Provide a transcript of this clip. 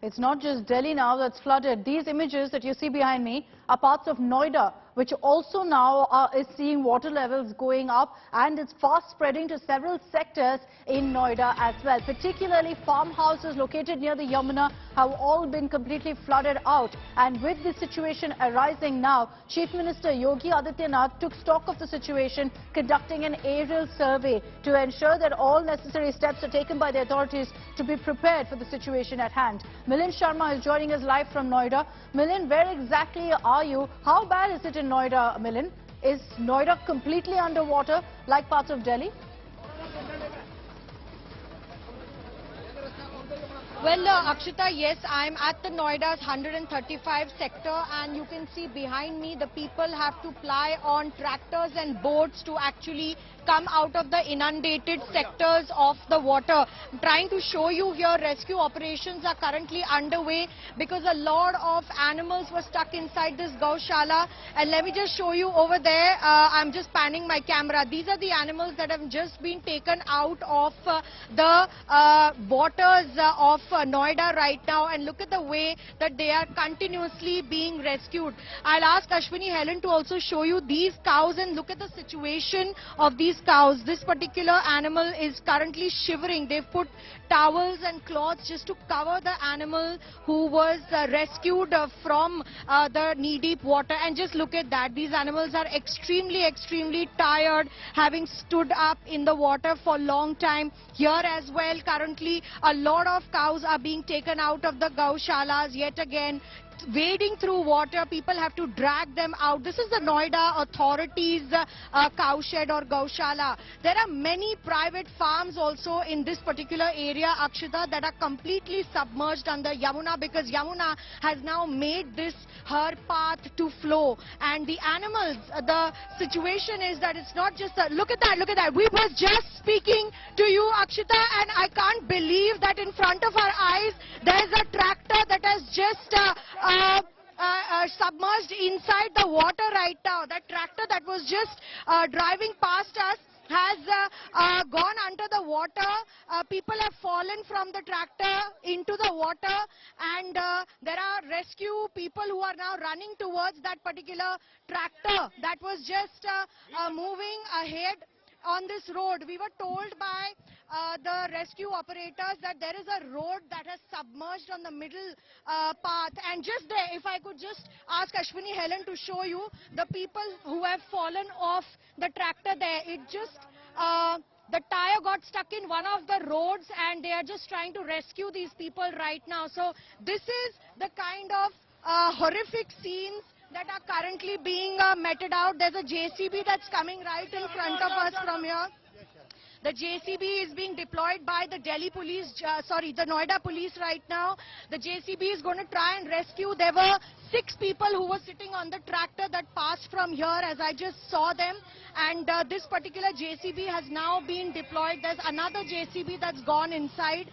It's not just Delhi now that's flooded. These images that you see behind me are parts of Noida, which also now is seeing water levels going up, and it's fast spreading to several sectors in Noida as well. Particularly farmhouses located near the Yamuna have all been completely flooded out. And with this situation arising now, Chief Minister Yogi Adityanath took stock of the situation, conducting an aerial survey to ensure that all necessary steps are taken by the authorities to be prepared for the situation at hand. Milind Sharma is joining us live from Noida. Milind, where exactly are you? How bad is it in Noida, Milind? Is Noida completely underwater like parts of Delhi? Well, Akshita, yes, I'm at the Noida's 135 sector, and you can see behind me the people have to ply on tractors and boats to actually come out of the inundated sectors of the water. I'm trying to show you here, rescue operations are currently underway because a lot of animals were stuck inside this Gaushala. And let me just show you over there, I'm just panning my camera. These are the animals that have just been taken out of the waters of Noida right now, and look at the way that they are continuously being rescued. I'll ask Ashwini Helen to also show you these cows, and look at the situation of these cows. This particular animal is currently shivering. They've put towels and cloths just to cover the animal who was rescued from the knee-deep water. And just look at that. These animals are extremely tired, having stood up in the water for a long time. Here as well, currently a lot of cows are being taken out of the Gaushalas yet again. Wading through water, people have to drag them out. This is the Noida authorities cowshed or Gaushala. There are many private farms also in this particular area, Akshita, that are completely submerged under Yamuna, because Yamuna has now made this her path to flow. And the animals, the situation is that it's not just a, look at that. We were just speaking to you, Akshita, and I can't believe that in front of our eyes there's a tractor that has just submerged inside the water right now. That tractor that was just driving past us has gone under the water. People have fallen from the tractor into the water, and there are rescue people who are now running towards that particular tractor that was just moving ahead on this road. We were told by the rescue operators that there is a road that has submerged on the middle path, and just there, if I could just ask Ashwini Helen to show you the people who have fallen off the tractor there. It just the tire got stuck in one of the roads, and they are just trying to rescue these people right now. So this is the kind of horrific scenes that are currently being meted out. There's a JCB that's coming right in front of us from here. The JCB is being deployed by the Delhi police, the Noida police right now. The JCB is going to try and rescue. There were 6 people who were sitting on the tractor that passed from here as I just saw them. And this particular JCB has now been deployed. There's another JCB that's gone inside.